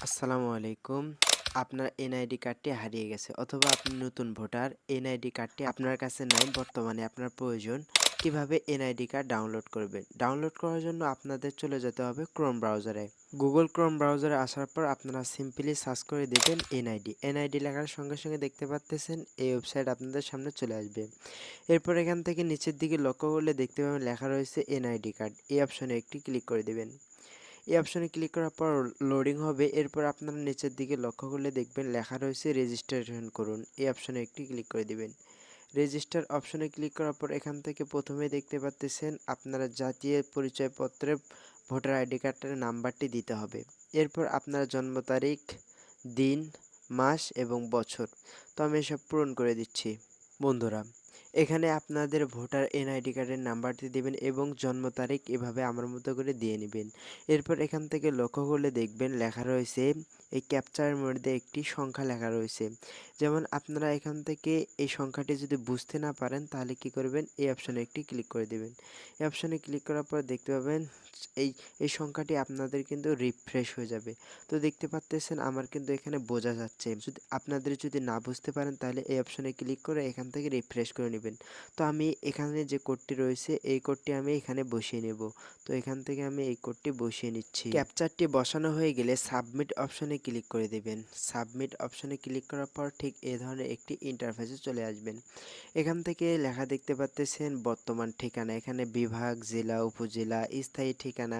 আসসালামু আলাইকুম। আপনার এনআইডি কার্ডটি হারিয়ে গেছে অথবা আপনি নতুন ভোটার, এনআইডি কার্ডটি আপনার কাছে নাই, বর্তমানে আপনার প্রয়োজন। কিভাবে এনআইডি কার্ড ডাউনলোড করবেন? ডাউনলোড করার জন্য আপনাদের চলে যেতে হবে ক্রোম ব্রাউজারে। গুগল ক্রোম ব্রাউজারে আসার পর আপনারা সিম্পলি সার্চ করে দেবেন এনআইডি। এনআইডি লেখার সঙ্গে সঙ্গে দেখতে পাচ্ছেন এই ওয়েবসাইট আপনাদের সামনে চলে আসবে। এরপর এখান থেকে নিচের দিকে লক্ষ্য করলে দেখতে পাবেন লেখা রয়েছে এনআইডি কার্ড। এই অপশনে একটি ক্লিক করে দেবেন। এই অপশনে ক্লিক করার পর লোডিং হবে। এরপর আপনারা নিচের দিকে লক্ষ্য করলে দেখবেন লেখা রয়েছে রেজিস্ট্রেশন করুন। এই অপশনে একটি ক্লিক করে দিবেন। রেজিস্টার অপশনে ক্লিক করার পর এখান থেকে প্রথমেই দেখতে পাচ্ছেন আপনারা জাতীয় পরিচয়পত্রে ভোটার আইডি কার্ডের নাম্বারটি দিতে হবে। এরপর আপনার জন্ম তারিখ, দিন, মাস এবং বছর। তো আমি এসব পূরণ করে দিচ্ছি। বন্ধুরা, এখানে আপনাদের ভোটার এনআইডি কার্ডের নাম্বারটি দেবেন এবং জন্ম তারিখ এভাবে আমার মতো করে দিয়ে নেবেন। এরপর এখান থেকে লক্ষ্য করলে দেখবেন লেখা রয়েছে এই ক্যাপচারের মধ্যে একটি সংখ্যা লেখা রয়েছে। যেমন আপনারা এখান থেকে এই সংখ্যাটি যদি বুঝতে না পারেন তাহলে কি করবেন, এই অপশনে একটি ক্লিক করে দেবেন। এই অপশনে ক্লিক করার পর দেখতে পাবেন এই এই সংখ্যাটি আপনাদের কিন্তু রিফ্রেশ হয়ে যাবে। তো দেখতে পাচ্ছেন আমার কিন্তু এখানে বোঝা যাচ্ছে। আপনাদের যদি না বুঝতে পারেন তাহলে এই অপশনে ক্লিক করে এখান থেকে রিফ্রেশ করে নেবেন। তো আমি এখানে যে কোডটি রয়েছে এই কোডটি আমি এখানে বসিয়ে নেব। তো এখান থেকে আমি এই কোডটি বসিয়ে নিচ্ছি। ক্যাপচারটি বসানো হয়ে গেলে সাবমিট অপশনে ক্লিক করে দেবেন। সাবমিট অপশনে ক্লিক করার পর ঠিক এই ধরনের একটি ইন্টারফেসে চলে আসবেন। এখান থেকে লেখা দেখতে পাচ্ছেন বর্তমান ঠিকানা, এখানে বিভাগ, জেলা, উপজেলা, স্থায়ী ঠিকানা।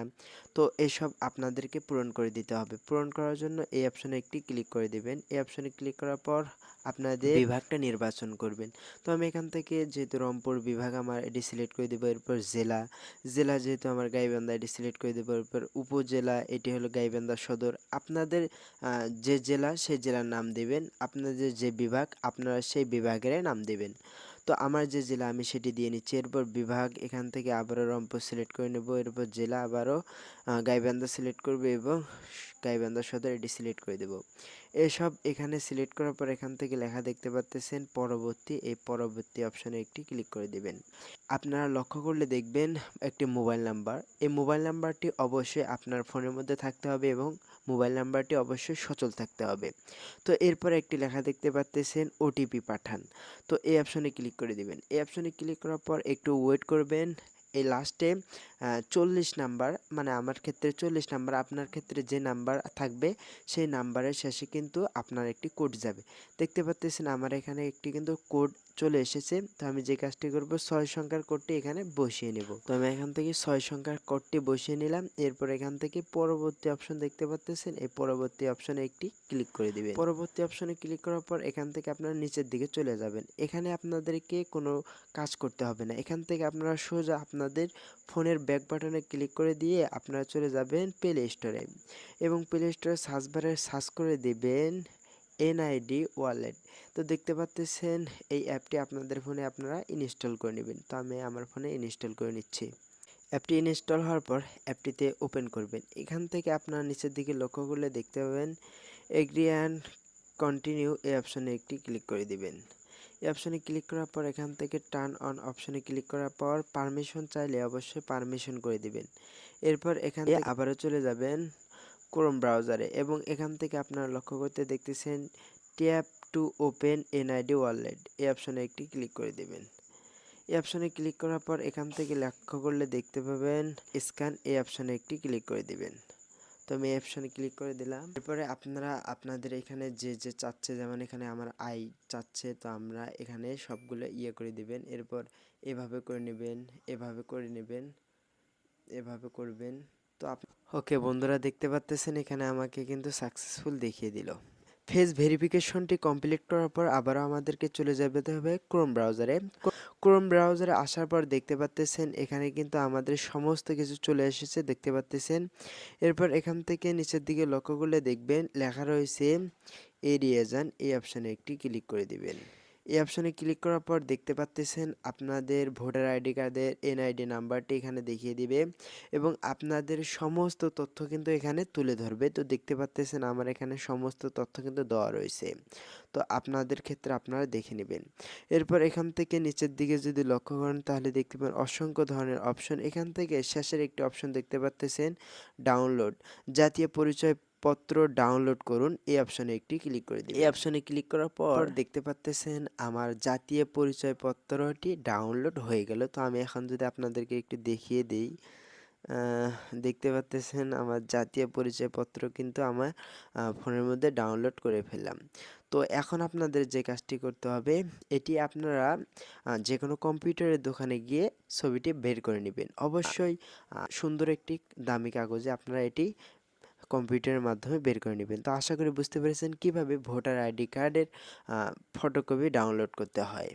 তো এসব আপনাদেরকে পূরণ করে দিতে হবে। পূরণ করার জন্য এই অপশনে একটি ক্লিক করে দেবেন। এই অপশনে ক্লিক করার পর আপনাদের বিভাগটা নির্বাচন করবেন। তো আমি এখান থেকে যেহেতু রংপুর বিভাগ আমার এটি সিলেক্ট করে দেবো। এরপর জেলা, জেলা যেহেতু আমার গাইবান্ধা এটি সিলেক্ট করে দেবো। এরপর উপজেলা এটি হলো গাইবান্ধা সদর। আপনাদের যে জেলা সেই জেলার নাম দেবেন, আপনাদের যে বিভাগ আপনারা সেই বিভাগের নাম দেবেন। তো আমার যে জেলা আমি সেটি দিয়ে নিচ্ছি। এরপর বিভাগ এখান থেকে আবারও রংপুর সিলেক্ট করে নেব। এরপর জেলা আবারও গাইবান্ধা সিলেক্ট করব এবং গাইবান্ধা সদর এটি সিলেক্ট করে দেব। এসব এখানে সিলেক্ট করার পর এখান থেকে লেখা দেখতে পাচ্ছেন পরবর্তী, এই পরবর্তী অপশনে একটি ক্লিক করে দিবেন। আপনারা লক্ষ্য করলে দেখবেন একটি মোবাইল নাম্বার। এই মোবাইল নাম্বারটি অবশ্যই আপনার ফোনের মধ্যে থাকতে হবে এবং মোবাইল নাম্বারটি অবশ্যই সচল থাকতে হবে। তো এরপর একটি লেখা দেখতে পাচ্ছেন ওটিপি পাঠান। তো এই অপশনে ক্লিক করে দিবেন। এই অপশনে ক্লিক করার পর একটু ওয়েট করবেন। এই লাস্টে 40 নাম্বার, মানে আমার ক্ষেত্রে 40 নাম্বার, আপনার ক্ষেত্রে যে নাম্বার থাকবে সেই নাম্বারের শেষে কিন্তু আপনার একটি কোড যাবে। দেখতে পাচ্ছেন আমার এখানে একটি কিন্তু কোড চলে এসেছে। তো আমি যে কাজটি করব 6 সংখ্যার কোডটি এখানে বসিয়ে নেব। তো আমি এখান থেকে 6 সংখ্যার কোডটি বসিয়ে নিলাম। এরপর এখান থেকে পরবর্তী অপশন দেখতে পাচ্ছেন, এই পরবর্তী অপশনে একটি ক্লিক করে দিবেন। পরবর্তী অপশনে ক্লিক করার পর এখান থেকে আপনারা নিচের দিকে চলে যাবেন। এখানে আপনাদেরকে কোনো কাজ করতে হবে না। এখান থেকে আপনারা সোজা আপনাদের ফোনের ব্যাক বাটনে ক্লিক করে দিয়ে আপনারা চলে যাবেন প্লে স্টোরে এবং প্লে স্টোরে সার্চ বারে সার্চ করে দেবেন এনআইডি ওয়ালেট। তো দেখতে পাচ্ছেন এই অ্যাপটি আপনাদের ফোনে আপনারা ইনস্টল করে নেবেন। তো আমি আমার ফোনে ইনস্টল করে নিচ্ছি। অ্যাপটি ইনস্টল হওয়ার পর অ্যাপটিতে ওপেন করবেন। এখান থেকে আপনারা নিচের দিকে লক্ষ্য করলে দেখতে পাবেন এগ্রি অ্যান্ড কন্টিনিউ, এই অপশনে একটি ক্লিক করে দিবেন। এই অপশনে ক্লিক করার পর এখান থেকে টার্ন অন অপশনে ক্লিক করার পর পারমিশন চাইলে অবশ্যই পারমিশন করে দিবেন। এরপর এখান থেকে আবারও চলে যাবেন ক্রোম ব্রাউজারে এবং এখান থেকে আপনারা লক্ষ্য করতে দেখতেছেন tap to open NID wallet, এই অপশনে একটি ক্লিক করে দেবেন। এই অপশনে ক্লিক করার পর এখান থেকে লক্ষ্য করলে দেখতে পাবেন স্ক্যান, এই অপশনে একটি ক্লিক করে দিবেন। তো আমি এই অপশনে ক্লিক করে দিলাম। এরপরে আপনারা আপনাদের এখানে যে চাচ্ছে, যেমন এখানে আমার আই চাচ্ছে, তো আমরা এখানে সবগুলো করে দিবেন। এরপর এভাবে করে নেবেন, এভাবে করে নেবেন, এভাবে করবেন। তো ওকে বন্ধুরা, দেখতে পাচ্ছেন এখানে আমাকে কিন্তু সাকসেসফুল দেখিয়ে দিল। ফেস ভেরিফিকেশনটি কমপ্লিট করার পর আবারও আমাদেরকে চলে যেতে হবে ক্রোম ব্রাউজারে। ক্রোম ব্রাউজারে আসার পর দেখতে পাচ্ছেন এখানে কিন্তু আমাদের সমস্ত কিছু চলে এসেছে, দেখতে পাচ্ছেন। এরপর এখান থেকে নিচের দিকে লক্ষ্য করলে দেখবেন লেখা রয়েছে এড়িয়ে যান, এই অপশানে একটি ক্লিক করে দিবেন। এই অপশানে ক্লিক করার পর দেখতে পাচ্ছেন আপনাদের ভোটার আইডি কার্ডের এনআইডি নাম্বারটি এখানে দেখিয়ে দিবে এবং আপনাদের সমস্ত তথ্য কিন্তু এখানে তুলে ধরবে। তো দেখতে পাচ্ছেন আমার এখানে সমস্ত তথ্য কিন্তু দেওয়া রয়েছে। তো আপনাদের ক্ষেত্রে আপনারা দেখে নেবেন। এরপর এখান থেকে নিচের দিকে যদি লক্ষ্য করেন তাহলে দেখতে পাবেন অসংখ্য ধরনের অপশন। এখান থেকে শেষের একটি অপশন দেখতে পাচ্ছেন ডাউনলোড, জাতীয় পরিচয় পত্র ডাউনলোড করুন এই অপশনে একটি ক্লিক করে দিবেন। এই অপশনে ক্লিক করার পর দেখতে পাচ্তেছেন আমার জাতীয় পরিচয়পত্রটি ডাউনলোড হয়ে গেল। তো আমি এখন যদি আপনাদেরকে একটু দেখিয়ে দেই, দেখতে পাচ্তেছেন আমার জাতীয় পরিচয়পত্র কিন্তু আমার ফোনের মধ্যে ডাউনলোড করে ফেললাম। তো এখন আপনাদের যে কাজটি করতে হবে, এটি আপনারা যে কোনো কম্পিউটারের দোকানে গিয়ে ছবিটি বের করে নেবেন। অবশ্যই সুন্দর একটি দামি কাগজে আপনারা এটি কম্পিউটারের মাধ্যমে বের করে নেবেন। তো আশা করি বুঝতে পেরেছেন কিভাবে ভোটার আইডি কার্ডের ফটোকপি ডাউনলোড করতে হয়।